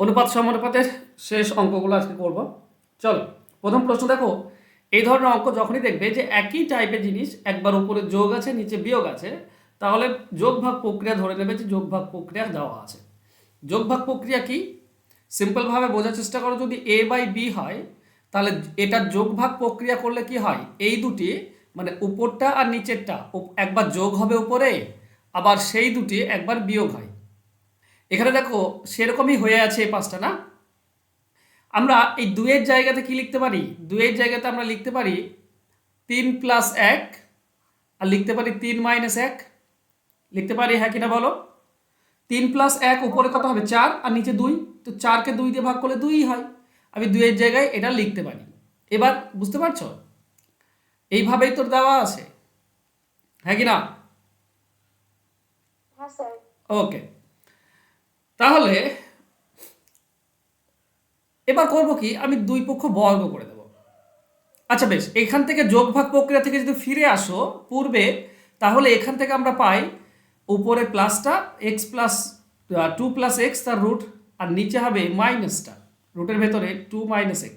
অনুপাত সমানুপাতের শেষ অঙ্কগুলো আজকে করব। চলো, প্রথম প্রশ্ন দেখো। এই ধরনের অঙ্ক যখনই দেখবে যে একই টাইপের জিনিস, একবার উপরে যোগ আছে নিচে বিয়োগ আছে, তাহলে যোগ ভাগ প্রক্রিয়া ধরে নেবে যে যোগ ভাগ প্রক্রিয়া দেওয়া আছে। যোগ ভাগ প্রক্রিয়া কি, সিম্পলভাবে বোঝার চেষ্টা করো। যদি এ বাই বি হয়, তাহলে এটা যোগ ভাগ প্রক্রিয়া করলে কি হয়, এই দুটি মানে উপরটা আর নিচেরটা একবার যোগ হবে উপরে, আবার সেই দুটি একবার বিয়োগ হয়। এখানে দেখো সেরকমই হয়ে আছে এই পাঁচটা না। আমরা এই দুইয়ের জায়গাতে কি লিখতে পারি, দুইয়ের জায়গাতে আমরা লিখতে পারি 3+1, আর লিখতে পারি 3-1 লিখতে পারি, হ্যাঁ কিনা বলো। 3+1 উপরে কত হবে 4 আর নিচে 2, তো 4কে 2 দিয়ে ভাগ করলে 2ই হয়। আমি দুইয়ের জায়গায় এটা লিখতে পারি। এবার বুঝতে পারছো, এইভাবেই তোর দেওয়া আছে, হ্যাঁ কিনা। ওকে, তাহলে এবার করব কি, আমি দুই পক্ষ বর্গ করে দেব। আচ্ছা বেশ, এখান থেকে যোগ ভাগ প্রক্রিয়া থেকে যদি ফিরে আসো পূর্বে, তাহলে এখান থেকে আমরা পাই উপরে প্লাসটা এক্স প্লাস 2+x তার রুট, আর নিচে হবে মাইনাসটা, রুটের ভেতরে 2-x।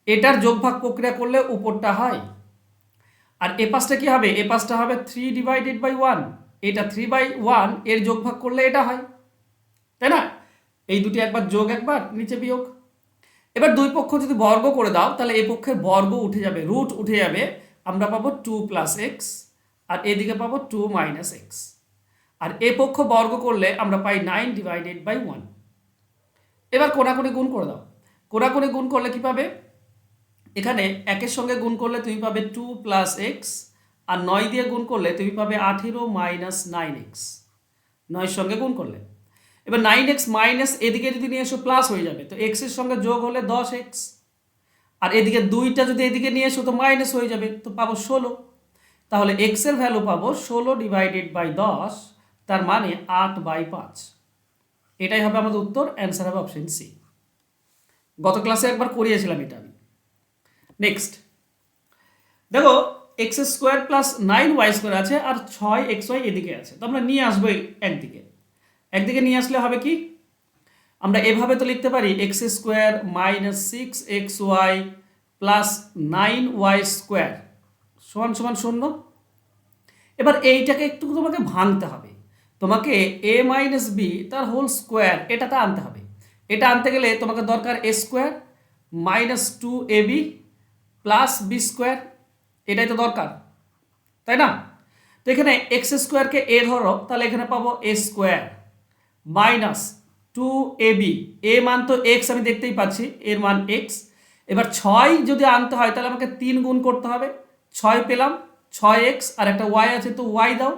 এটার যোগ ভাগ প্রক্রিয়া করলে উপরটা হয়, আর এ পাশটা কি হবে, এ পাশটা হবে 3/1। এটা 3/1 এর যোগ ভাগ করলে এটা হয়, তাই না। এই দুটি একবার যোগ একবার নিচে বিয়োগ। এবার দুই পক্ষ যদি বর্গ করে দাও, তাহলে এই পক্ষের বর্গ উঠে যাবে, রুট উঠে যাবে, আমরা পাবো 2+x, আর এদিকে পাবো 2-x। আর এ পক্ষ বর্গ করলে আমরা পাই 9/1। এবার কোণাকুণি গুণ করে দাও। কোণাকুণি গুণ করলে কি পাবে, এখানে একের সঙ্গে গুণ করলে তুমি পাবে 2+x, আর 9 দিয়ে গুণ করলে তুমি পাবে 18-9x, 9 সঙ্গে গুণ করলে। এবার 9x মাইনাস এদিকে যদি নিয়ে এসো প্লাস হয়ে যাবে, তো x এর সঙ্গে যোগ হলে 10x, আর এদিকে 2টা যদি এদিকে নিয়ে এসো তো মাইনাস হয়ে যাবে, তো পাবো 16। তাহলে x এর ভ্যালু পাবো 16/10, তার মানে 8/5। এটাই হবে আমাদের উত্তর, অ্যান্সার হবে অপশন সি। গত ক্লাসে একবার করিয়েছিলাম এটা আমি। নেক্সট দেখো, x² + 9y² আছে, আর 6xy এদিকে আছে, তো আমরা নিয়ে আসবো একদিকে। একদিকে নিয়ে আসলে হবে কি, আমরা এভাবে তো লিখতে পারি x² - 6xy + 9y² = 0। এবার এইটাকে একটু তোমাকে ভাঙতে হবে, তোমাকে a - b তার হোল স্কোয়ার এটাতে আনতে হবে। এটা আনতে গেলে তোমাকে দরকার a² - 2ab + b², এটাই তো দরকার, তাই না। তো এখানে x² কে a ধরো, তাহলে এখানে পাবো a² - 2ab, এ মান তো x আমি দেখতেই পাচ্ছি, এর মান x। এবার 6 যদি আনতে হয় তাহলে আমাকে 3 গুণ করতে হবে, 6 পেলাম, 6x, আর একটা y আছে তো y দাও।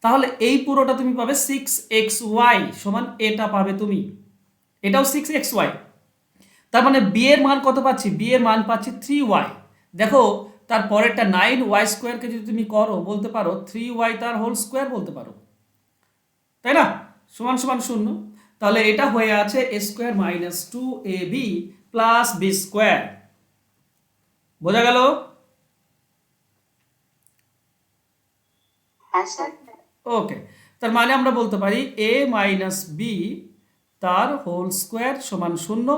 তাহলে এই পুরোটা তুমি পাবে 6xy সমান, এটা পাবে তুমি, এটাও 6xy। তার মানে b এর মান কত পাচ্ছি, b এর মান পাচ্ছি 3y। দেখো তার পরেরটা 9y² কে যদি তুমি করো, বলতে পারো 3y তার হোল স্কোয়ার বলতে পারো, তাই না, = 0। তাহলে এটা হয়ে আছে a² - 2ab + b²। বোঝা গেল। ওকে, তার মানে আমরা বলতে পারি a - b তার হোল স্কোয়ার সমান 0।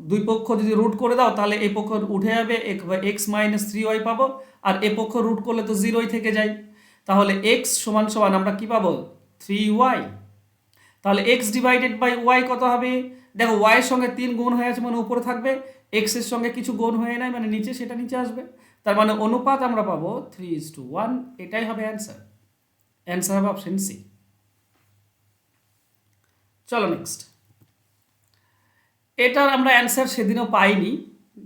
দুই পক্ষ যদি রুট করে দাও তাহলে এই পক্ষ উঠে যাবে, x - 3y পাবো, আর এ পক্ষ রুট করলে তো 0ই থেকে যায়। তাহলে x = আমরা কি পাবো, 3y। তাহলে x/y কত হবে, দেখো y এর সঙ্গে 3 গুণ হয়ে আছে মানে উপরে থাকবে, x এর সঙ্গে কিছু গুণ হয়ে নাই মানে নিচে, সেটা নিচে আসবে। তার মানে অনুপাত আমরা পাবো 3:1, এটাই হবে অ্যান্সার। অ্যান্সার হবে অপশন সি। চলো নেক্সট, এটার আমরা অ্যান্সার সেদিনও পাইনি,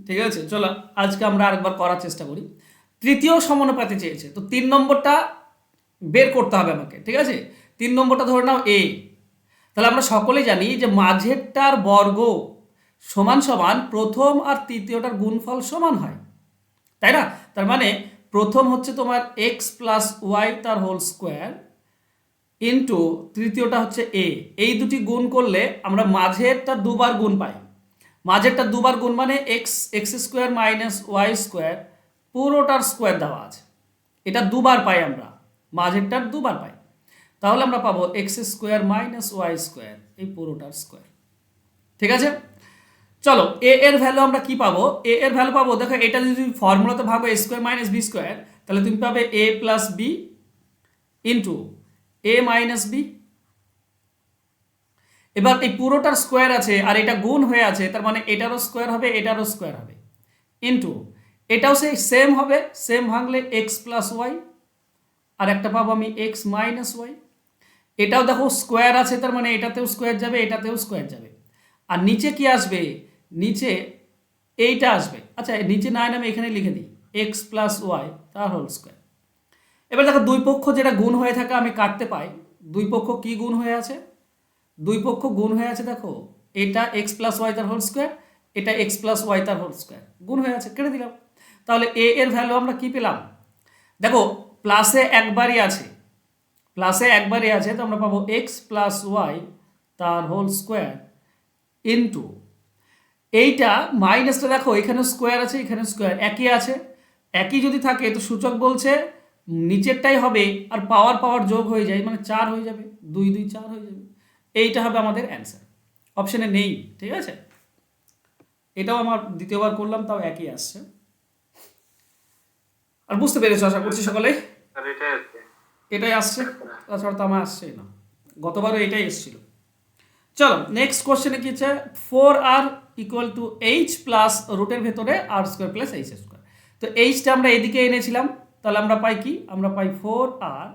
ঠিক আছে। চলো আজকে আমরা আরেকবার করার চেষ্টা করি। তৃতীয় সমানুপাতে চেয়েছে, তো 3 নম্বরটা বের করতে হবে আমাকে, ঠিক আছে। 3 নম্বরটা ধরে নাও a। তাহলে আমরা সকলেই জানি যে মাঝেরটার বর্গ সমান প্রথম আর তৃতীয়টার গুণফল সমান হয়, তাই না। তার মানে প্রথম হচ্ছে তোমার x + y তার হোল স্কোয়ার ইন্টু তৃতীয়টা হচ্ছে a। এই দুটি গুণ করলে আমরা মাঝেরটা দুবার গুণ পাই। মাঝেরটা দুবার গুণ মানে x² - y², পুরোটার স্কোয়ার দেওয়া আছে, এটা দুবার পাই আমরা, মাঝেরটার দুবার পাই। তাহলে আমরা পাবো x² - y², এই পুরোটার স্কোয়ার। ঠিক আছে, চলো এ এর ভ্যালু আমরা কি পাবো, এ এর ভ্যালু পাবো, দেখো এটা যদি ফর্মুলাতে ভাগো এ স্কোয়ার মাইনাস বি স্কোয়ার, তাহলে তুমি পাবে এ প্লাস বি ইন্টু এ মাইনাস বি। এবার এই পুরোটার স্কোয়ার আছে আর এটা গুণ হয়ে আছে, তার মানে এটারও স্কোয়ার হবে এটারও স্কোয়ার হবে, ইন্টু এটাও সেই সেম হবে, সেম ভাঙলে এক্স প্লাস ওয়াই, আর একটা পাবো আমি এক্স মাইনাস ওয়াই। এটাও দেখো স্কোয়ার আছে, তার মানে এটাতেও স্কোয়ার যাবে এটাতেও স্কোয়ার যাবে। আর নিচে কি আসবে, নিচে এইটা আসবে, আচ্ছা নিচে না আমি এখানে লিখে দিই এক্স প্লাস ওয়াই তার হোল স্কোয়ার। এবার দেখো দুই পক্ষ যেটা গুণ হয়ে থাকে আমি কাটতে পাই, দুই পক্ষ কি গুণ হয়ে আছে, দুই পক্ষ গুণ হয়ে আছে, দেখো এটা এক্স প্লাস ওয়াই তার হোল স্কোয়ার, এটা এক্স প্লাস ওয়াই তার হোল স্কোয়ার, গুণ হয়ে আছে, কেটে দিলাম। তাহলে এ এর ভ্যালু আমরা কি পেলাম, দেখো প্লাসে একবারই আছে, প্লাসে একবারই আছে, তো আমরা পাবো এক্স প্লাস ওয়াই তার হোল স্কোয়ার ইন্টু এইটা মাইনাসটা, দেখো এখানে স্কোয়ার আছে এখানে স্কোয়ার একই আছে, একই যদি থাকে তো সূচক বলছে নিচেরটাই হবে, আর পাওয়ার পাওয়ার যোগ হয়ে যায় মানে 4 হয়ে যাবে, 2 2 4 হয়ে যাবে। এইটা হবে আমাদের অ্যান্সার, অপশানে নেই, ঠিক আছে। এটাও আমার দ্বিতীয়বার করলাম তাও একই আসছে। আর বুঝতে পেরেছো আশা করছি সকলে, এটাই আসছে, তাছাড়া তো আমার আসছেই না, গতবারও এটাই এসেছিল। চলো নেক্সট কোশ্চেনে কি আছে, 4r equal to H plus রুটের ভেতরে আর স্কোয়ার প্লাস এইচ স্কোয়ার। তো এইচটা আমরা এদিকে এনেছিলাম, তাহলে আমরা পাই কি, আমরা পাই 4r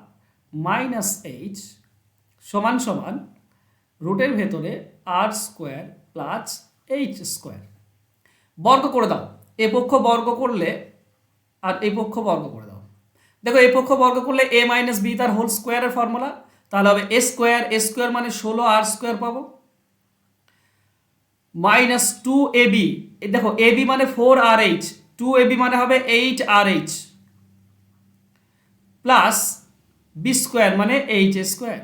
মাইনাস এইচ সমান সমান রুটের ভেতরে আর স্কোয়ার প্লাস এইচ স্কোয়ার। বর্গ করে দাও, এ পক্ষ বর্গ করলে আর এই পক্ষ বর্গ করে দাও, দেখো এই পক্ষ বর্গ করলে এ মাইনাস বি তার হোল স্কোয়ারের ফর্মুলা, তাহলে হবে এ স্কোয়ার মানে 16 আর স্কোয়ার পাবো, মাইনাস 2ab, দেখো ab মানে 4rh, 2ab মানে হবে 8rh, প্লাস বি স্কোয়ার মানে এইচ স্কোয়ার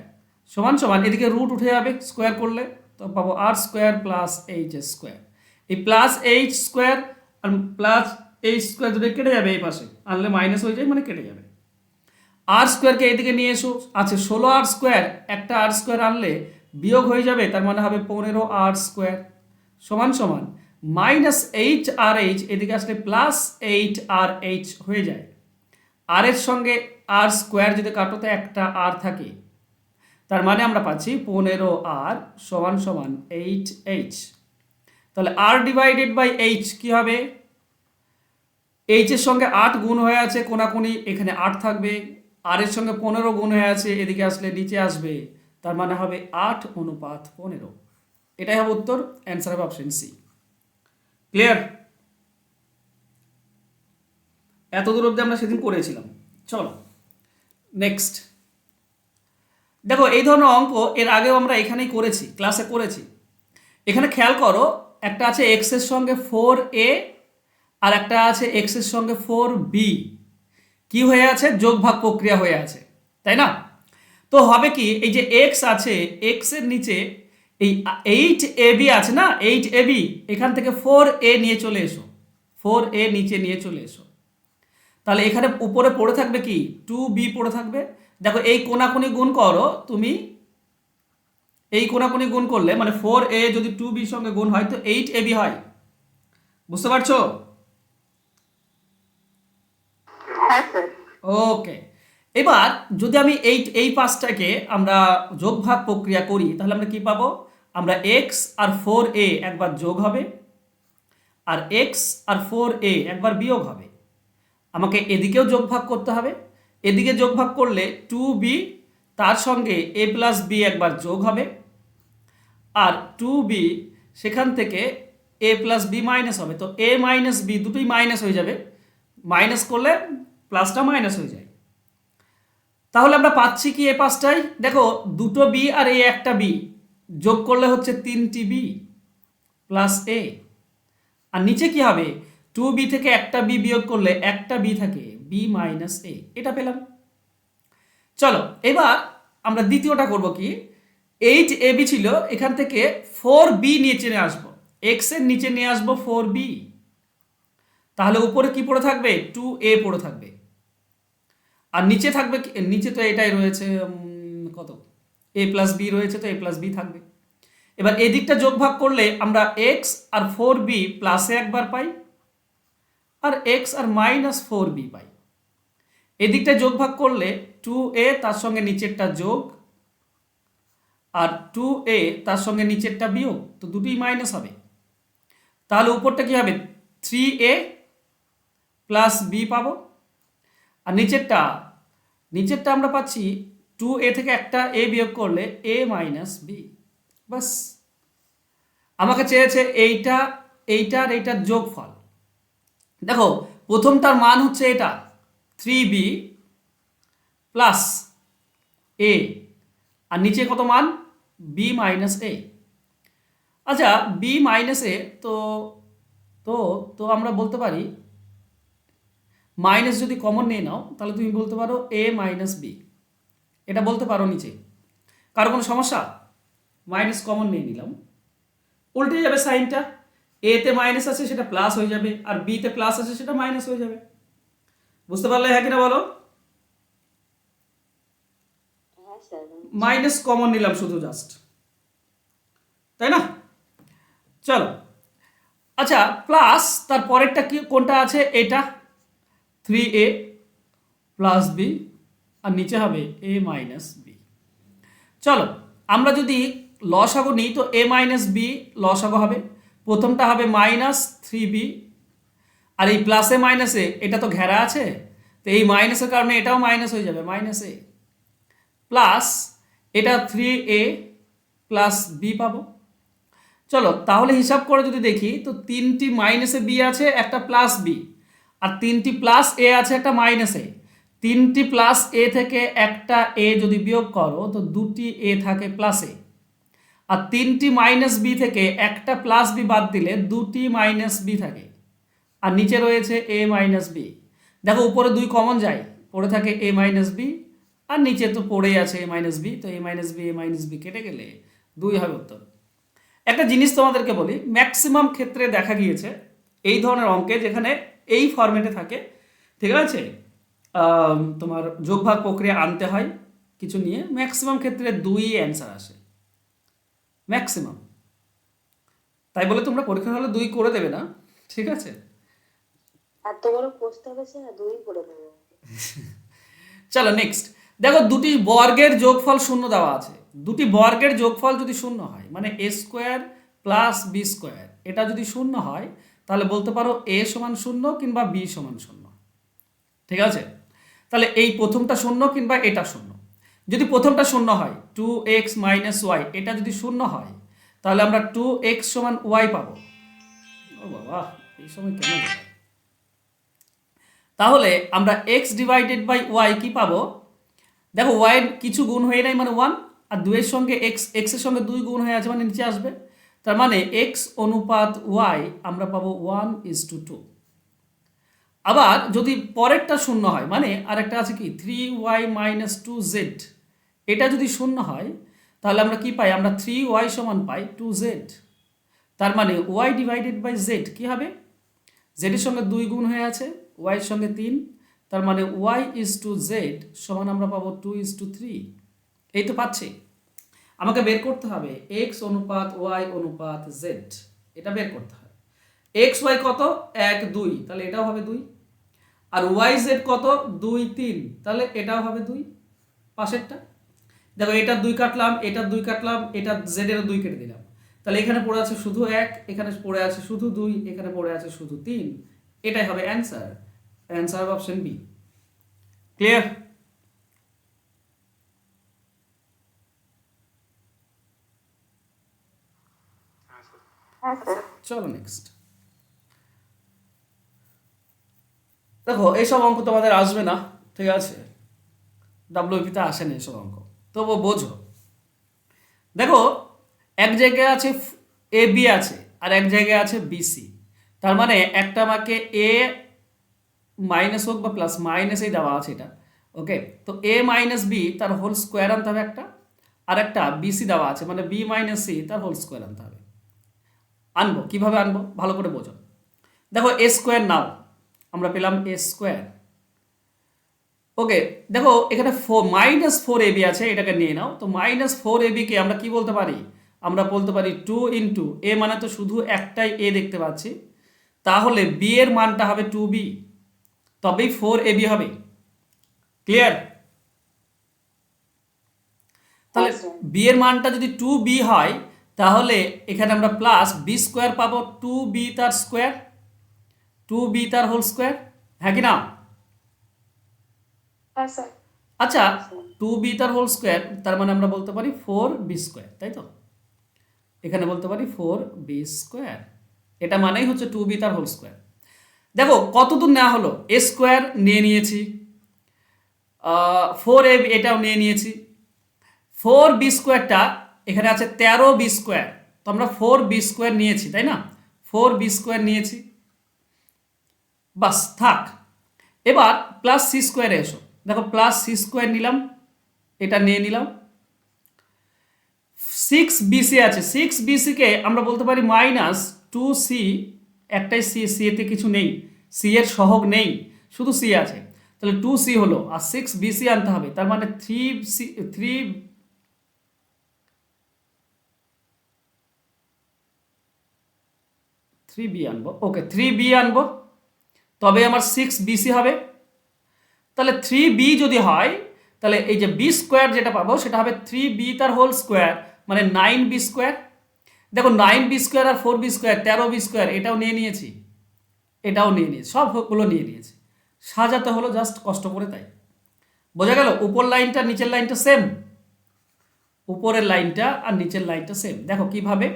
সমান সমান এদিকে রুট উঠে যাবে স্কোয়ার করলে, তো পাবো আর স্কোয়ার প্লাস এইচ স্কোয়ার। এই প্লাস এইচ স্কোয়ার আর প্লাস এইচ স্কোয়ার যদি কেটে যাবে এই পাশে আনলে মাইনাস হয়ে যায় মানে কেটে যাবে। আর স্কোয়ারকে এইদিকে নিয়ে এসো, আছে 16 আর স্কোয়ার, একটা আর স্কোয়ার আনলে বিয়োগ হয়ে যাবে, তার মানে হবে 15 আর স্কোয়ার সমান সমান মাইনাস এইচ আর এইচ, এদিকে আসলে প্লাস এইট আর এইচ হয়ে যায়। আর এর সঙ্গে আর স্কোয়ার যদি কাটো তো একটা আর থাকে, তার মানে আমরা পাচ্ছি 15 আর সমান সমান 8h। তাহলে আর ডিভাইডেড বাই এইচ কি হবে, এইচ এর সঙ্গে 8 গুণ হয়ে আছে কোনাকুনি, এখানে 8 থাকবে, আর এর সঙ্গে 15 গুণ হয়ে আছে এদিকে আসলে নিচে আসবে, তার মানে হবে 8:15। এটাই হবে উত্তর, অ্যান্সার হবে অপশন সি। ক্লিয়ার, এত দূর অবধি আমরা সেদিন করেছিলাম। চলো নেক্সট, দেখো এই ধরনের অঙ্ক এর আগেও আমরা এখানেই করেছি, ক্লাসে করেছি। এখানে খেয়াল করো, একটা আছে এক্স এর সঙ্গে 4a আর একটা আছে এক্স এর সঙ্গে 4b, কি হয়ে আছে, যোগ ভাগ প্রক্রিয়া হয়ে আছে, তাই না। তো হবে কি, এই যে এক্স আছে এক্স এর নিচে এই 8ab আছে না, 8ab এখান থেকে 4a নিয়ে চলে এসো, 4a নিচে নিয়ে চলে এসো, তাহলে এখানে উপরে পড়ে থাকবে কি 2b পড়ে থাকবে। দেখো এই কোনাকুনি গুণ করো তুমি, এই কোনাকুনি গুণ করলে মানে 4a যদি 2b সঙ্গে গুণ হয় তো 8ab হয়, বুঝতে পারছো। ওকে, এবার যদি আমি এই পাঁচটাকে আমরা যোগ ভাগ প্রক্রিয়া করি তাহলে আমরা কি পাবো, আমরা এক্স আর 4a একবার যোগ হবে আর এক্স আর 4a একবার বিয়োগ হবে, আমাকে এদিকেও যোগ ভাগ করতে হবে, এদিকে যোগ ভাগ করলে 2b তার সঙ্গে a প্লাস b একবার যোগ হবে, আর 2b সেখান থেকে a প্লাস b মাইনাস হবে, তো a মাইনাস b দুটোই মাইনাস হয়ে যাবে, মাইনাস করলে প্লাসটা মাইনাস হয়ে যায়। তাহলে আমরা পাচ্ছি কি এ পাঁচটাই, দেখো দুটো বি আর এই একটা বি যোগ করলে হচ্ছে 3টি বি প্লাস এ, আর নিচে কি হবে 2b থেকে একটা বি বিয়োগ করলে একটা বি থাকে বি মাইনাস এ, এটা পেলাম। চলো এবার আমরা দ্বিতীয়টা করব কি, 8ab ছিল এখান থেকে 4b নিচে নিয়ে আসবো, এক্স এর নিচে নিয়ে আসবো 4b, তাহলে উপরে কি পড়ে থাকবে 2a পড়ে থাকবে, আর নিচে থাকবে নিচে তো এটাই রয়েছে কত a প্লাস বি রয়েছে, তো a প্লাস বি থাকবে। এবার এদিকটা যোগ ভাগ করলে আমরা এক্স আর 4b প্লাসে একবার পাই, আর এক্স আর -4b পাই। এদিকটা যোগ ভাগ করলে 2a তার সঙ্গে নিচেরটা যোগ, আর 2a তার সঙ্গে নিচেরটা বিয়োগ, তো দুটোই মাইনাস হবে। তাহলে উপরটা কি হবে, 3a প্লাস b পাবো, আর নিচেরটা আমরা পাচ্ছি 2a থেকে একটা a বিয়োগ করলে a মাইনাস b। বাস, আমাকে চেয়েছে এইটার এইটার যোগফল। দেখো প্রথমটার মান হচ্ছে এটা 3b প্লাস a, আর নিচে কত মান, b মাইনাস a। আচ্ছা b মাইনাস a, তো তো তো আমরা বলতে পারি মাইনাস যদি কমন নিয়ে নাও তাহলে তুমি বলতে পারো a মাইনাস b, এটা বলতে পারো নিচে। কারো কোনো সমস্যা? মাইনাস কমন নিয়ে নিলাম, উল্টে যাবে সাইনটা, a তে মাইনাস আছে সেটা প্লাস হয়ে যাবে, আর b তে প্লাস আছে সেটা মাইনাস হয়ে যাবে। বুঝতে পারলে হ্যাঁ কিনা বলো? মাইনাস কমন নিলাম শুধু জাস্ট, তাই না? চলো, আচ্ছা প্লাস তার পরেরটা কি, কোনটা আছে, এটা 3a প্লাস b, আর নিচে হবে a মাইনাস b। চলো আমরা যদি লসাগু নিই তো a মাইনাস b লসাগু হবে, প্রথমটা হবে -3b, আর এই প্লাসে মাইনাসে এটা তো ঘেরা আছে, তো এই মাইনাসের কারণে এটাও মাইনাস হয়ে যাবে, -a প্লাস এটা 3a প্লাস b পাবো। চলো তাহলে হিসাব করে যদি দেখি তো 3টি মাইনাসে b আছে, একটা প্লাস b, আর 3টি প্লাস a আছে, একটা মাইনাস a। 3টি প্লাস a থেকে একটা a যদি বিয়োগ করো তো 2টি a থাকে প্লাস a, আর 3টি মাইনাস b থেকে একটা প্লাস b বাদ দিলে 2টি মাইনাস b থাকে, আর নিচে রয়েছে a মাইনাস b। দেখো উপরে 2 কমন যায়, পড়ে থাকে a মাইনাস b, আর নিচে তো পড়েই আছে a মাইনাস b, তো a মাইনাস b কেটে গেলে 2 হবে উত্তর। একটা জিনিস তোমাদেরকে বলি, ম্যাক্সিমাম ক্ষেত্রে দেখা গিয়েছে এই ধরনের অঙ্কে যেখানে এই ফরম্যাটে থাকে, ঠিক আছে, তোমার যোগভাগ প্রক্রিয়া আনতে হয় কিছু নিয়ে, ম্যাক্সিমাম ক্ষেত্রে 2ই অ্যান্সার আসে, ম্যাক্সিমাম। তাই বলে তোমরা পরীক্ষার হলে 2 করে দেবে না, ঠিক আছে? এত বড় প্রশ্ন হয়েছে না, 2ই করে দেবো। চলো নেক্সট, দেখো দুটি বর্গের যোগফল শূন্য দেওয়া আছে। দুটি বর্গের যোগফল যদি শূন্য হয়, মানে a square plus b square, এটা যদি শূন্য হয় তাহলে বলতে পারো a সমান 0 কিংবা b সমান 0, ঠিক আছে? তাহলে এই প্রথমটা শূন্য কিংবা এটা শূন্য। যদি প্রথমটা শূন্য হয় 2x মাইনাস ওয়াই, এটা যদি শূন্য হয় তাহলে আমরা 2x সমান y পাবো। ও বাবা, এই সময় কেন যায়? তাহলে আমরা x ডিভাইডেড বাই y কি পাবো? দেখো y এর কিছু গুণ হয়ে নাই মানে 1, আর 2 এর সঙ্গে x এর সঙ্গে 2 গুণ হয়ে আছে মানে নিচে আসবে, তার মানে x অনুপাত y আমরা পাবো 1:2। আবার যদি পরেরটা শূন্য হয়, মানে আরেকটা আছে কি 3y মাইনাস 2z, এটা যদি শূন্য হয় তাহলে আমরা কি পাই, আমরা 3y সমান পাই 2z। তার মানে y ডিভাইডেড বাই z কি হবে, z এর সঙ্গে 2 গুণ হয়ে আছে, y এর সঙ্গে 3, তার মানে y/z সমান আমরা পাবো 2:3। এই তো পাচ্ছি। আমাকে বের করতে হবে x অনুপাত y অনুপাত z, এটা বের করতে হবে। x y কত, 1 2, তাহলে এটাও হবে 2, আর y z কত 2 3, তাহলে এটাও হবে 2 পাশেরটা। দেখো এটা 2 কাটলাম, এটা 2 কাটলাম, এটা z এর 2 কেটে দিলাম, তাহলে এখানে পড়ে আছে শুধু 1, এখানে পড়ে আছে শুধু 2, এখানে পড়ে আছে শুধু 3, এটাই হবে answer, answer option B. Clear? চলো নেক্সট। দেখো এইসব অঙ্ক তোমাদের আসবে না, ঠিক আছে, ডাব্লিউপিতে আসে না এসব অঙ্ক, তবু বোঝো। দেখো এক জায়গায় আছে এ বি আছে, আর এক জায়গায় আছে বিসি, তার মানে একটা আমাকে এ মাইনাস হোক বা প্লাস মাইনাসেই দেওয়া আছে এটা, ওকে। তো এ মাইনাস বি তার হোল স্কোয়ার আনতে হবে একটা, আর একটা বিসি দেওয়া আছে মানে বি মাইনাস সি তার হোল স্কোয়ার আনতে হবে। আনবো কিভাবে আনবো ভালো করে বোঝো। দেখো এ স্কোয়ার নাও, আমরা পেলাম এ স্কোয়ার, ওকে। দেখো এখানে -4ab আছে, এটাকে নিয়ে নাও, তো -4ab কে আমরা কি বলতে পারি, আমরা বলতে পারি 2 ইন্টু এ মানে তো শুধু একটাই এ দেখতে পাচ্ছি, তাহলে বি এর মানটা হবে 2b, তবেই 4ab হবে। ক্লিয়ার? তাহলে হ্যাঁ স্যার। বি এর মানটা যদি 2b হয়, তাহলে এখানে আমরা প্লাস বি স্কোয়ার পাবো, 2b তার স্কোয়ার, 2b তার হোল স্কোয়ার, হ্যাঁ কি না? হ্যাঁ স্যার। আচ্ছা, হ্যাঁ স্যার। 2b তার হোল স্কোয়ার তার মানে আমরা বলতে পারি 4b স্কোয়ার, তাই তো? এখানে বলতে পারি 4b স্কোয়ার, এটা মানেই হচ্ছে 2b তার হোল স্কোয়ার। দেখো কতদূর নেওয়া হলো, এ স্কোয়ার নিয়ে নিয়েছি, 4ab এটাও নিয়ে নিয়েছি, 4b স্কোয়ারটা এখানে আছে 13b স্কোয়ার, তো আমরা 4b স্কোয়ার নিয়েছি, তাই না? 4b স্কোয়ার নিয়েছি, বাস থাক। এবার প্লাস সি স্কোয়ারে এসো, দেখো প্লাস সি স্কোয়ার নিলাম, এটা নিয়ে নিলাম। 6bc আছে, 6bc কে আমরা বলতে পারি মাইনাস 2c, একটাই সি, সি এতে কিছু নেই, সি এর সহগ নেই, শুধু সি আছে, তাহলে 2c হলো, আর 6bc আনতে হবে, তার মানে 3b আনবো, ওকে 3b আনবো, তবে আমার 6bc হবে। তাহলে 3b যদি হয়, তাহলে এই যে বি স্কোয়ার যেটা পাবো সেটা হবে 3b তার হোল স্কোয়ার, মানে 9b স্কোয়ার। দেখো 9b স্কোয়ার আর 4b স্কোয়ার 13b স্কোয়ার, এটাও নিয়ে নিয়েছি, এটাও নিয়ে নিয়েছি, সবগুলো নিয়ে নিয়েছি, সাজাতে হলো জাস্ট কষ্ট করে, তাই। বোঝা গেল? উপর লাইনটা নিচের লাইনটা সেম, উপরের লাইনটা আর নিচের লাইনটা সেম। দেখো কিভাবে,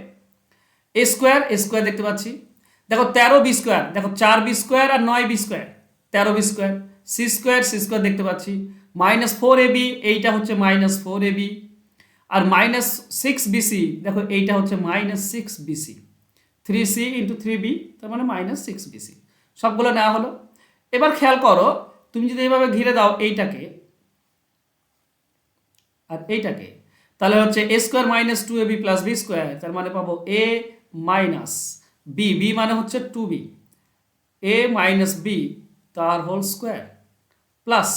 এ স্কোয়ার এ স্কোয়ার দেখতে পাচ্ছি, দেখো 13b স্কোয়ার, দেখো 4b স্কোয়ার আর 9b square, 13b square, C square দেখতে পাচ্ছি, -4ab, এইটা হচ্ছে -4ab, আর -6bc, দেখো এইটা হচ্ছে -6bc, 3c ইন্টু 3b, তার মানে -6bc, সবগুলো নেওয়া হলো। এবার খেয়াল করো, তুমি যদি এইভাবে ঘিরে দাও এইটাকে আর এইটাকে, তাহলে হচ্ছে a square minus 2ab plus B square, তার মানে পাবো এ মাইনাস বি, বি মানে হচ্ছে 2b, এ মাইনাস বি তার হোল স্কোয়ার, প্লাস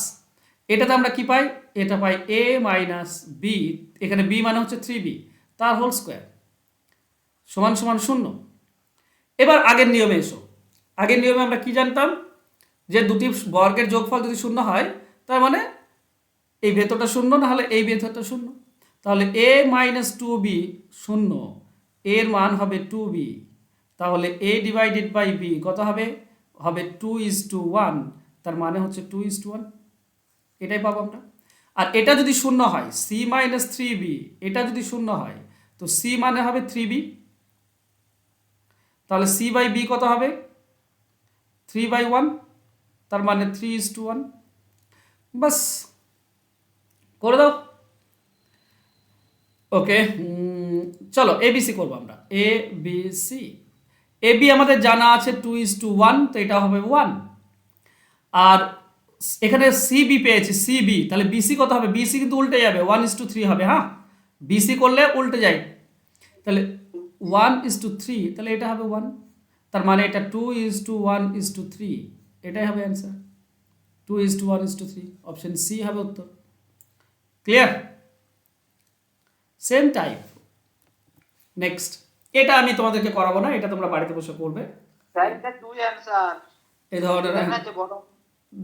এটাতে আমরা কি পাই, এটা পাই এ মাইনাস বি, এখানে বি মানে হচ্ছে 3b তার হোল স্কোয়ার, সমান সমান 0। এবার আগের নিয়মে এসো, আগের নিয়মে আমরা কি জানতাম, যে দুটি বর্গের যোগফল যদি 0 হয়, তার মানে এই ভেতরটা 0, না হলে এই ভেতরটা 0, তাহলে এ মাইনাস 2b 0, এর মান হবে 2b, তাহলে এ ডিভাইডেড বাই বি কত হবে, হবে 2:1, তার মানে হচ্ছে 2:1, এটাই পাবো আমরা। আর এটা যদি 0 হয়, সি মাইনাস 3b, এটা যদি 0 হয়, তো সি মানে হবে 3b, তাহলে সি বাই বি কত হবে, 3/1, তার মানে 3:1, বাস করে দাও। ওকে, চলো এবিসি করবো আমরা, A B C. A B আমাদের জানা আছে 2:1, তো এটা হবে 1, আর এখানে সিবি পেয়েছি, সিবি, তাহলে বিসি কত হবে, বিসি কিন্তু উল্টে যাবে, 1:3 হবে, হ্যাঁ বিসি করলে উল্টে যায়, তাহলে 1:3, তাহলে এটা হবে 1, তার মানে এটা 2:1:3, এটাই হবে অ্যান্সার, 2:1:3, অপশন সি হবে উত্তর। ক্লিয়ার? Same type. নেক্সট, এটা আমি তোমাদেরকে করাবো না, এটা তোমরা বাড়িতে বসে করবে। স্যার এটা দুই অ্যানসার, এই ধরনের এটা না যে বড়।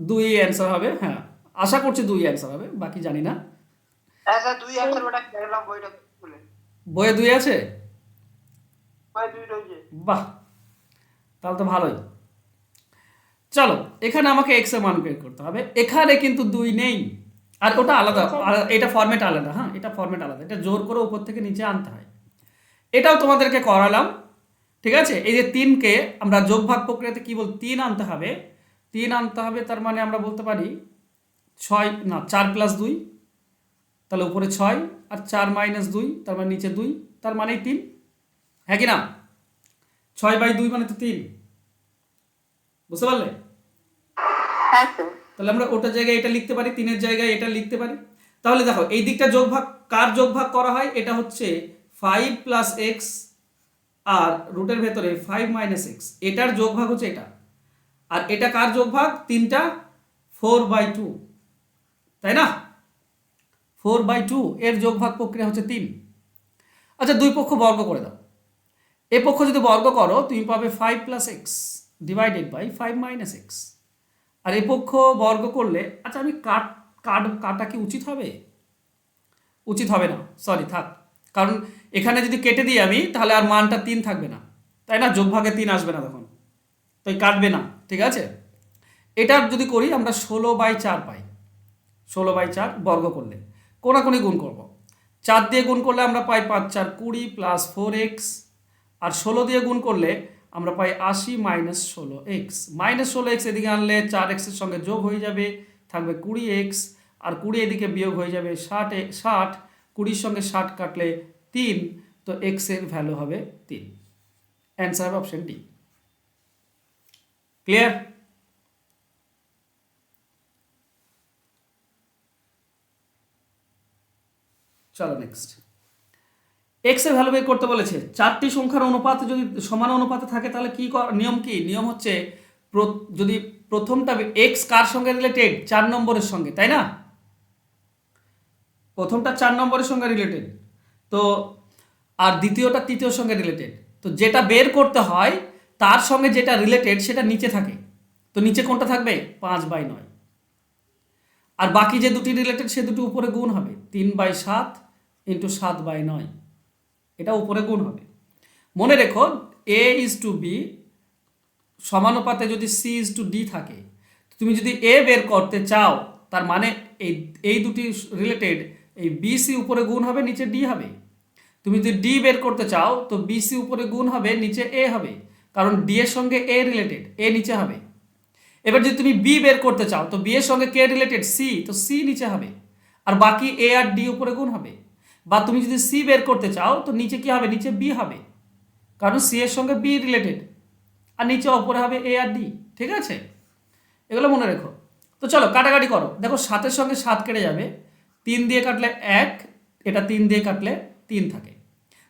2 অ্যান্সার হবে, হ্যাঁ আশা করছি 2 অ্যান্সার হবে, বাকি জানি না। হ্যাঁ স্যার দুই অ্যানসার, ওটা দেখলাম বইটা খুলে, বইয়ে 2 আছে, বই দুই রয়েছে। বাহ, তাহলে তো ভালোই। চলো, এখানে আমাকে এক্স এর মান বের করতে হবে, এখানে কিন্তু 2 নেই, আর ওটা আলাদা, এটা ফরম্যাট আলাদা, হ্যাঁ এটা ফরম্যাট আলাদা, এটা জোর করে উপর থেকে নিচে আনতে হয়, এটাও তোমাদেরকে করালাম। ঠিক আছে, এই যে 3কে আমরা যোগ ভাগ প্রক্রিয়াতে কি বল, 3 আনতে হবে, 3 আনতে হবে, তার মানে আমরা বলতে পারি 6 না 4 প্লাস 2, তাহলে উপরে 6, আর 4 মাইনাস 2, তার মানে নিচে 2, তার মানেই 3, হ্যাঁ কি না? 6/2 মানে তো 3, বুঝতে পারলে? হ্যাঁ স্যার। তাহলে আমরা ওটার জায়গায় এটা লিখতে পারি, 3-এর জায়গায় এটা লিখতে পারি। তাহলে দেখো এই দিকটা যোগ ভাগ, কার যোগ ভাগ করা হয়, এটা হচ্ছে 5 প্লাস এক্স, আর রুটের ভেতরে 5 মাইনাস এক্স, এটার যোগ ভাগ হচ্ছে এটা, আর এটা কার যোগ ভাগ, 3টা 4/2, তাই না? 4/2 এর যোগ ভাগ প্রক্রিয়া হচ্ছে 3। আচ্ছা দুই পক্ষ বর্গ করে দাও। এ পক্ষ যদি বর্গ করো তুমি পাবে 5 plus x divided by 5 minus x. আর এ পক্ষ বর্গ করলে, আচ্ছা আমি কাটা কি উচিত হবে? উচিত হবে না, সরি থাক। কারণ এখানে যদি কেটে দিই আমি তাহলে আর মানটা 3 থাকবে না, তাই না? যোগ ভাগে 3 আসবে না তখন, তাই কাটবে না, ঠিক আছে? এটা যদি করি আমরা 16/4 পাই। 16/4 বর্গ করলে কোনাকুনি গুণ করব। 4 দিয়ে গুণ করলে আমরা পাই 5 4 20 প্লাস 4x, আর 16 দিয়ে গুণ করলে আমরা পাই 80 মাইনাস 16x। মাইনাস 16x এদিকে আনলে 4x এর সঙ্গে যোগ হয়ে যাবে, থাকবে 20x, আর 20 এদিকে বিয়োগ হয়ে যাবে 60, 20-র সঙ্গে 60 কাটলে 3, তো x এর ভ্যালু হবে 3। অ্যান্সার হবে অপশন ডি। ক্লিয়ার? চলো নেক্সট। এক্স এর ভ্যালু বের করতে বলেছে। 4টি সংখ্যার অনুপাত যদি সমান অনুপাতে থাকে তাহলে কি নিয়ম কি? নিয়ম হচ্ছে যদি প্রথমটা এক্স কার সঙ্গে রিলেটেড? 4 নম্বরের সঙ্গে, তাই না? প্রথমটা 4 নম্বরের সঙ্গে রিলেটেড, তো আর দ্বিতীয়টা তৃতীয়র সঙ্গে রিলেটেড। তো যেটা বের করতে হয় তার সঙ্গে যেটা রিলেটেড সেটা নিচে থাকে। তো নিচে কোনটা থাকবে? 5/9। আর বাকি যে দুটি রিলেটেড সে দুটি উপরে গুণ হবে, 3/7 ইন্টু 7/9, এটা উপরে গুণ হবে। মনে রেখো a ইজ টু বি সমানুপাতে যদি c ইজ টু ডি থাকে, তুমি যদি a বের করতে চাও তার মানে এই দুটি রিলেটেড, এই bc উপরে গুণ হবে, নিচে d হবে। তুমি যদি d বের করতে চাও তো bc উপরে গুণ হবে, নিচে a হবে, কারণ d এর সঙ্গে a রিলেটেড, a নিচে হবে। এবার যদি তুমি b বের করতে চাও তো b এর সঙ্গে কে রিলেটেড? c, তো c নিচে হবে, আর বাকি a আর d উপরে গুণ হবে। বা তুমি যদি c বের করতে চাও তো নিচে কি হবে? নিচে b হবে, কারণ c এর সঙ্গে b রিলেটেড, আর নিচে উপরে হবে a আর d। ঠিক আছে, এগুলো মনে রেখো। তো চলো কাটাকাটি করো। দেখো 7-এর সঙ্গে 7 কেটে যাবে, 3 দিয়ে কাটলে 1, এটা 3 দিয়ে কাটলে 3 থাকে,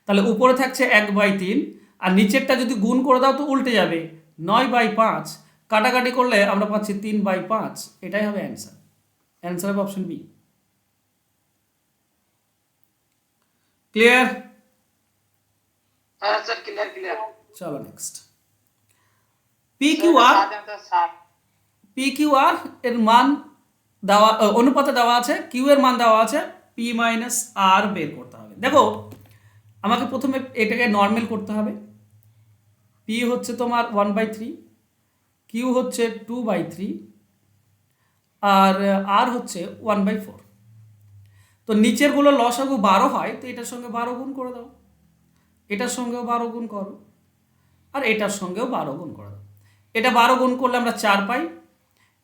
তাহলে উপরে থাকছে 1/3, আর নিচেরটা যদি গুণ করে দাও তো উল্টে যাবে, 9/5। কাটাকাটি করলে আমরা পাচ্ছি 3/5। এটাই হবে অ্যান্সার। অ্যান্সার হবে অপশন বি। ক্লিয়ার? হ্যাঁ স্যার, ক্লিয়ার ক্লিয়ার। চলো নেক্সট। PQR এর মান দেওয়া, অনুপাতে দেওয়া আছে, কিউ এর মান দেওয়া আছে, P মাইনাস আর বের করতে হবে। দেখো আমাকে প্রথমে এটাকে নর্মাল করতে হবে। P হচ্ছে তোমার 1/3, কিউ হচ্ছে 2/3, আর আর হচ্ছে 1/4। তো নিচের গুলো লসাগু 12 হয়, তো এটার সঙ্গে 12 গুণ করে দাও, এটার সঙ্গেও 12 গুণ করো, আর এটার সঙ্গেও 12 গুণ করে দাও। এটা 12 গুণ করলে আমরা 4 পাই,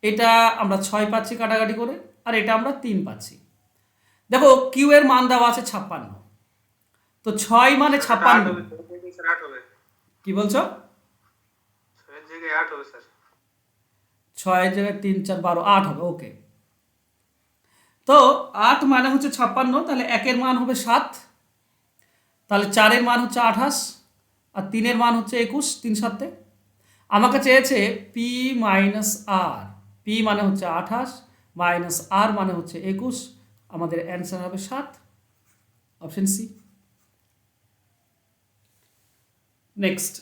এটা আমরা 6 পাচ্ছি কাটাকাটি করে, আর এটা আমরা 3 পাচ্ছি। দেখো কিউ এর মান দেওয়া আছে 56, তো 6 মানে 56। কি বলছো? 6 এর জায়গায় 3 4 12, 8 হবে। ওকে, তো 8 মানে হচ্ছে 56, তাহলে 1 এর মান হবে 7, তাহলে 4 এর মান হচ্ছে 28, আর 3 এর মান হচ্ছে 21, 3 7। আমাকে চেয়েছে পি মাইনাস আর, পি মানে হচ্ছে 28 মাইনাস আর মানে হচ্ছে 21, আমাদের অ্যান্সার হবে 7, অপশন সি। নেক্সট।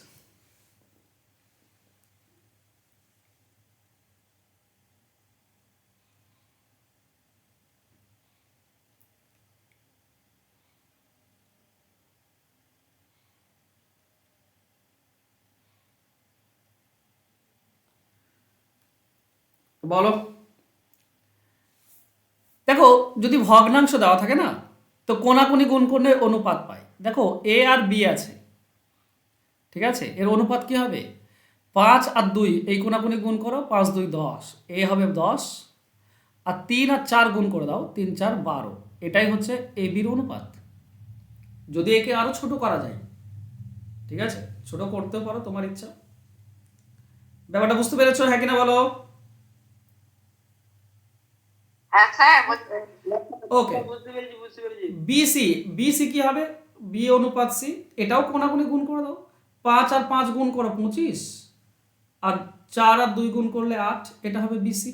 বলো। দেখো যদি ভগ্নাংশ দেওয়া থাকে না, তো কোনাকুনি গুণ করলে অনুপাত পাই। দেখো এ আর বি আছে, ঠিক আছে, এর অনুপাত কি হবে? 5 আর 2 এই কোনাকুনি গুণ করো, 5 2 10, এ হবে 10, আর 3 আর 4 গুণ করে দাও, 3 4 12। এটাই হচ্ছে এ বির অনুপাত। যদি একে আরো ছোট করা যায়, ঠিক আছে, ছোট করতেও পারো, তোমার ইচ্ছা। ব্যাপারটা বুঝতে পেরেছো? হ্যাঁ কিনা বলো। হ্যাঁ স্যার, ওকে, বুঝতে পেরেছি। বিসি, বিসি কি হবে? বি অনুপাত সি, এটাও কোনাকুনি গুণ করে দাও, 5 আর 5 গুণ করো 25, আর 4 আর 2 গুণ করলে 8, এটা হবে বিসি।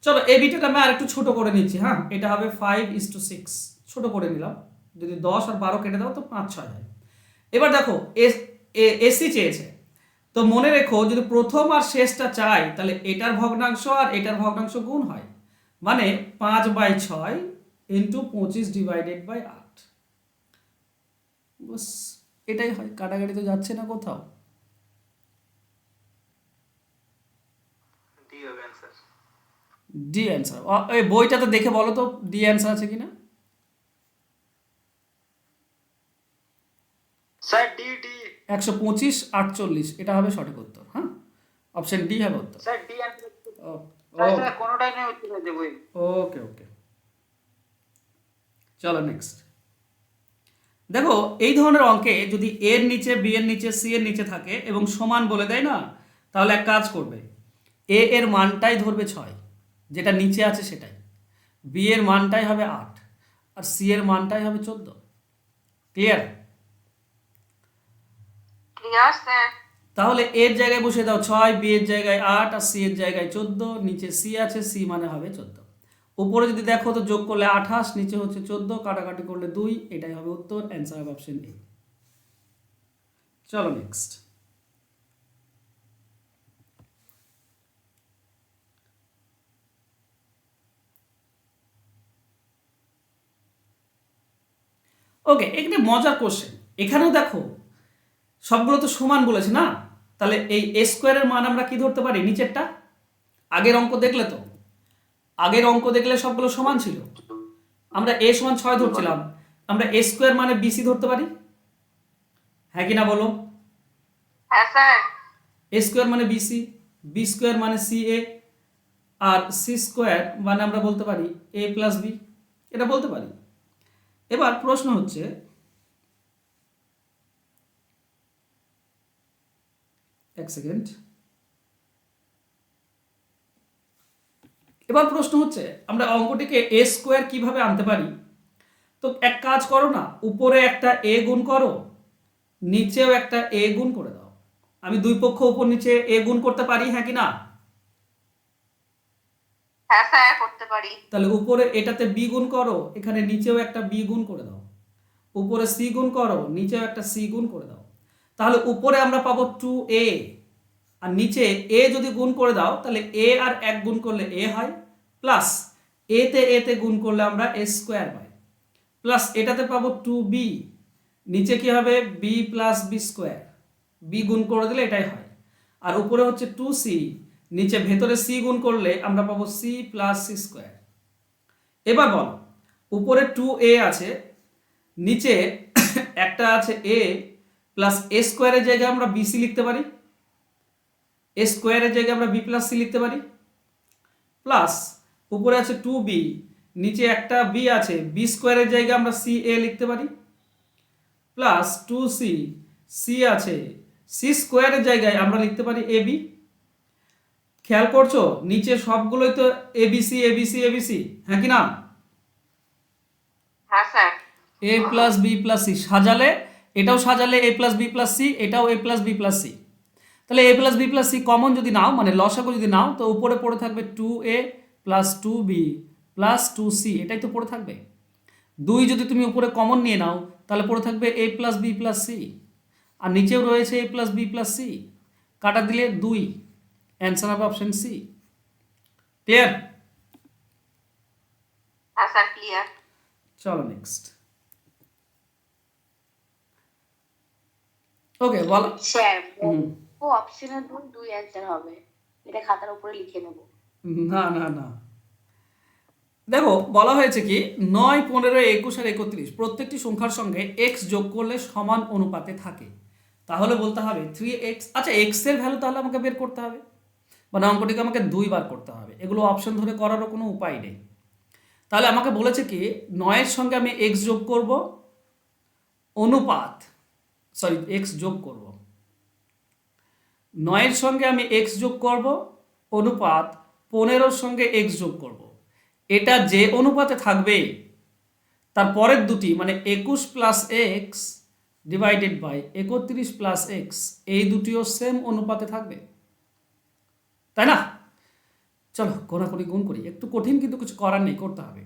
চলো এই বিটাকে আমি আরেকটু ছোট করে নিচ্ছি। হ্যাঁ, এটা হবে 5:6, ছোট করে নিলাম। যদি 10 আর 12 কেটে দাও তো 5 6 হয়। এবার দেখো এসি চেয়েছে, তো মনে রেখো যদি প্রথম আর শেষটা চাই তাহলে এটার ভগ্নাংশ আর এটার ভগ্নাংশ গুণ হয়, মানে 5/6 ইন্টু 25 ডিভাইডেড বাই 8। বস এটাই হয়, কাটাকাটি তো যাচ্ছে না কোথাও। ডি হবে অ্যান্সার। D answer. এই বইটাতে দেখে বলো তো ডি অ্যান্সার আছে কিনা। স্যার ডি ডি 125/48 এটা হবে সঠিক উত্তর। হ্যাঁ, অপশন ডি হবে উত্তর। Sir D answer. ও স্যার কোনোটাই নেই উত্তর দেবই। ওকে ওকে, চলো নেক্সট। দেখো এই ধরনের অঙ্কে যদি এর নিচে বি এর নিচে সি এর নিচে থাকে এবং সমান বলে দেয় না, তাহলে এক কাজ করবে, এ এর মানটাই ধরবে 6, যেটা নিচে আছে সেটাই, বি এর মানটাই হবে 8, আর সি এর মানটাই হবে 14। ক্লিয়ার? Clear sir. তাহলে এর জায়গায় বসে দাও 6, বি এর জায়গায় 8, আর সি এর জায়গায় 14, নিচে সি আছে, সি মানে হবে 14। উপরে যদি দেখো তো যোগ করলে 28, নিচে হচ্ছে 14, কাটাকাটি করলে 2, এটাই হবে উত্তর। অ্যান্সার হবে অপশন এ। চলো নেক্সট। ওকে, এখানে মজার কোশ্চেন। এখানেও দেখো সবগুলো তো সমান বলেছে না, তাহলে এই এ স্কোয়ারের মান আমরা কি ধরতে পারি? নিচেরটা। আগের অঙ্ক দেখলে তো, আগের অঙ্ক দেখলে সবগুলো সমান ছিল, আমরা এ সমান 6 ধরছিলাম, আমরা এ স্কোয়ার মানে বিসি ধরতে পারি, হ্যাঁ কি না বলো? হ্যাঁ স্যার। এ স্কোয়ার মানে বিসি, বি স্কোয়ার মানে সি এ, আর সি স্কোয়ার মানে আমরা বলতে পারি এ প্লাস বি, এটা বলতে পারি। এবার প্রশ্ন হচ্ছে, এক সেকেন্ড, এবার প্রশ্ন হচ্ছে আমরা অঙ্কটিকে এ স্কোয়ার কিভাবে আনতে পারি? তো এক কাজ করো না, উপরে একটা এ গুণ করো, নিচেও একটা এ গুণ করে দাও। আমি দুই পক্ষ উপর নিচে এ গুণ করতে পারি, হ্যাঁ কি না? হ্যাঁ স্যার করতে পারি। তাহলে উপরে এটাতে বি গুণ করো, এখানে নিচেও একটা বি গুণ করে দাও। উপরে সি গুণ করো, নিচেও একটা সি গুণ করে দাও। তাহলে উপরে আমরা পাবো 2a, আর নিচে এ যদি গুণ করে দাও তাহলে এ আর 1 গুণ করলে এ হয়, প্লাস এতে গুণ করলে আমরা এ স্কোয়ার পাই, প্লাস এটাতে পাবো 2b, নিচে কি হবে B plus B square, B গুণ করে দিলে এটাই হয়, আর উপরে হচ্ছে 2c, নিচে ভেতরে সি গুণ করলে আমরা পাবো সি প্লাস সি স্কোয়ার। এবার বল, উপরে 2a আছে, নিচে একটা আছে a, প্লাস এ স্কোয়ারের জায়গায় আমরা বিসি লিখতে পারি, এ স্কোয়ারের জায়গায় আমরা বি প্লাস সি লিখতে পারি, প্লাস উপরে আছে 2b, নিচে একটা বি আছে, বি স্কোয়ারের জায়গায় আমরা সি এ লিখতে পারি, প্লাস 2c, সি আছে, সি স্কোয়ারের জায়গায় আমরা লিখতে পারি এ বি। খেয়াল করছো নিচে সবগুলোই তো এবিসি এবিসি এবিসি, হ্যাঁ কি না? হ্যাঁ sir. A plus b plus c সাজালে, এটাও সাজালে a plus b plus c, এটাও a plus b plus c. তাহলে a plus b plus c common যদি নাও, মানে লসাগু যদি নাও, তো উপরে পড়ে থাকবে 2a plus 2b plus 2c, এটাই তো পড়ে থাকবে। 2 যদি তুমি উপরে কমন নিয়ে নাও তাহলে পড়ে থাকবে এ প্লাস বি প্লাস সি, আর নিচেও রয়েছে এ প্লাস বি প্লাস সি, কাটা দিলে 2, অ্যান্সার হবে অপশন সি। ক্লিয়ার? হ্যাঁ স্যার ক্লিয়ার। চলো নেক্সট। ওকে বলো। স্যার ও অপশনে দুই অ্যান্সার হবে, এটা খাতার উপরে লিখে নেব। না না না, দেখো বলা হয়েছে কি 9, 15, 21 আর 31 প্রত্যেকটি সংখ্যার সঙ্গে x যোগ করলে সমান অনুপাতে থাকে, তাহলে বলতে হবে 3x। আচ্ছা x এর ভ্যালু তাহলে আমাকে বের করতে হবে, মানে অঙ্কটিকে আমাকে 2 বার করতে হবে, এগুলো অপশন ধরে করারও কোনো উপায় নেই। তাহলে আমাকে বলেছে কি 9 এর সঙ্গে আমি x যোগ করব, অনুপাত, সরি x যোগ করব, 9 এর সঙ্গে আমি x যোগ করব, অনুপাত 15 সঙ্গে x যোগ করব। এটা যে অনুপাতে থাকবে তার পরের দুটি মানে 21 plus x divided by 31 plus X, এই দুটিও সেম অনুপাতে থাকবে, তাই না? চলো কোনাকুনি গুণ করি, একটু কঠিন কিন্তু কিছু করার নেই, করতে হবে।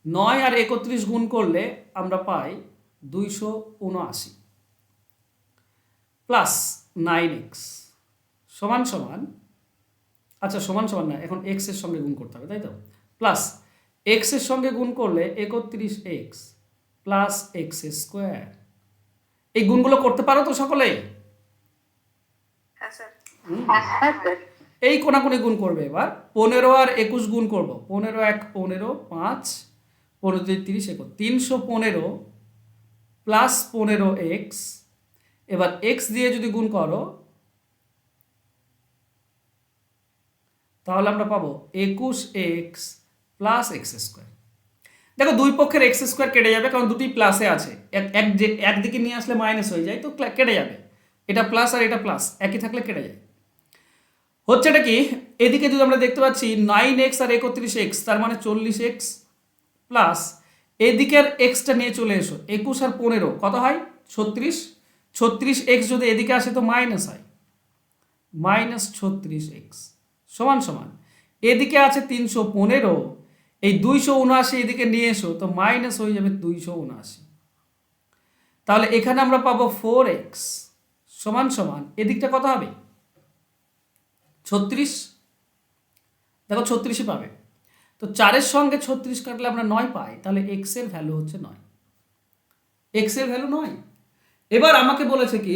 9 আর 31 গুণ করলে আমরা পাই 279 প্লাস 9x সমান সমান, আচ্ছা সমান সমান না, এখন x এর সঙ্গে গুণ করতে হবে, তাই তো, প্লাস x এর সঙ্গে গুণ করলে 31x প্লাস x স্কোয়ার। এই গুণগুলো করতে পারো তো সকলে? হ্যাঁ স্যার। হ্যাঁ স্যার। এই কোনাকুনি গুণ করবে এবার, 15 আর 21 গুণ করবো, 15 1 15, 5 15 2 30 315 প্লাস 15x, এবার x দিয়ে যদি গুণ করো তাহলে আমরা পাবো 21x প্লাস এক্স স্কোয়ার। দেখো দুই পক্ষের এক্স স্কোয়ার কেটে যাবে, কারণ দুটি প্লাসে আছে, একদিকে নিয়ে আসলে মাইনাস হয়ে যায়, তো কেটে যাবে, এটা প্লাস আর এটা প্লাস একই থাকলে কেটে যায়। হচ্ছে এটা কি, এদিকে যদি আমরা দেখতে পাচ্ছি 9x আর 31x, তার মানে 40x প্লাস এদিকের এক্সটা নিয়ে চলে এসো, 21 আর 15 কত হয় 36, 36x যদি এদিকে আসে তো মাইনাস হয়, মাইনাস 36x সমান সমান এদিকে আছে 315, এই 279 এদিকে নিয়ে এসো তো মাইনাস হয়ে যাবে 279। তাহলে এখানে আমরা পাবো 4x সমান সমান এদিকটা কত হবে 36, দেখো 36ই পাবে, তো 4-এর সঙ্গে 36 কাটলে আমরা 9 পাই, তাহলে x এর ভ্যালু হচ্ছে 9, x এর ভ্যালু 9। এবার আমাকে বলেছে কি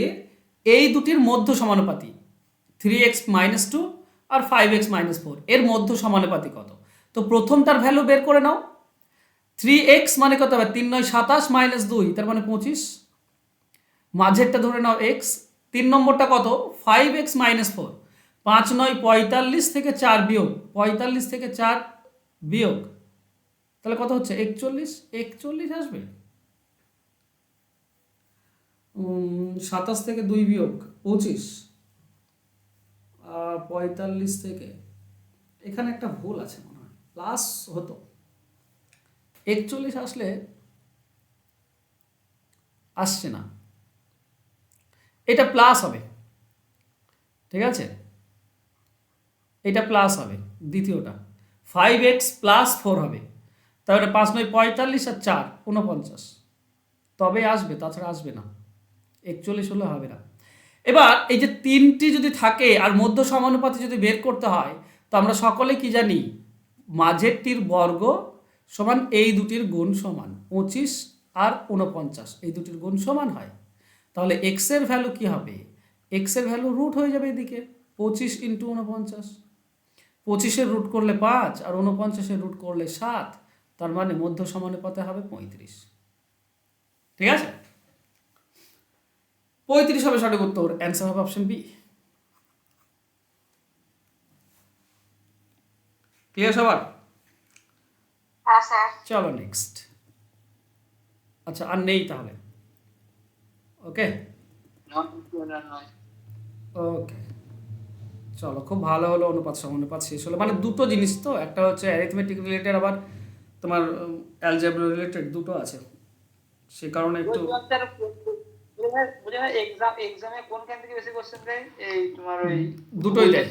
এই দুটির মধ্য সমানুপাতি 3x - 2 আর 5x - 4 এর মধ্য সমানুপাতি কত, তো প্রথমটার ভ্যালু বের করে নাও, 3x মানে কত হবে 3 9 27 - 2 তার মানে 25, মাঝেরটা ধরে নাও x, 3 নম্বরটা কত 5x - 4, 5 9 45 থেকে 4 বিয়োগ 45 থেকে 4 বিয়োগ, তাহলে কত হচ্ছে 41 আসবে, 27 থেকে 2 বিয়োগ 25 আর 45 থেকে, এখানে একটা ভুল আছে মনে হয়, প্লাস হতো, 41 আসলে আসছে না, এটা প্লাস হবে, ঠিক আছে, এটা প্লাস হবে, দ্বিতীয়টা 5x প্লাস 4 হবে, তাহলে 5 9 45 আর 4 49, তবে আসবে, তাছাড়া আসবে না, 41 হলে হবে না। এবার এই যে তিনটি যদি থাকে আর মধ্য সমানুপাতি যদি বের করতে হয়, তো আমরা সকলে কি জানি মাঝেরটির বর্গ সমান এই দুটির গুণ সমান 25 আর 49, এই দুটির গুণ সমান হয়, তাহলে x এর ভ্যালু কি হবে, x এর ভ্যালু রুট হয়ে যাবে এদিকে 25 × 49, 25-এর রুট করলে 5 আর 49-এর রুট করলে 7, তার মানে মধ্য সমানুপাতে হবে 35, ঠিক আছে, 35 হবে সঠিক উত্তর, অ্যান্সার হবে অপশন বি। ক্লিয়ার সবার? হ্যাঁ স্যার। চলো নেক্সট, আচ্ছা আর নেই তাহলে, ওকে ওকে চলো, খুব ভালো হলো, অনুপাত সমানুপাত শেষ হলো, মানে দুটো জিনিস তো, একটা হচ্ছে অ্যারিথমেটিক রিলেটেড, আবার তোমার অ্যালজেব্রা রিলেটেড, দুটো আছে, সে কারণে একটু এক্সামে কোনখান থেকে বেশি কোশ্চেন দেয়, এই তোমার ওই দুটোই দেয়।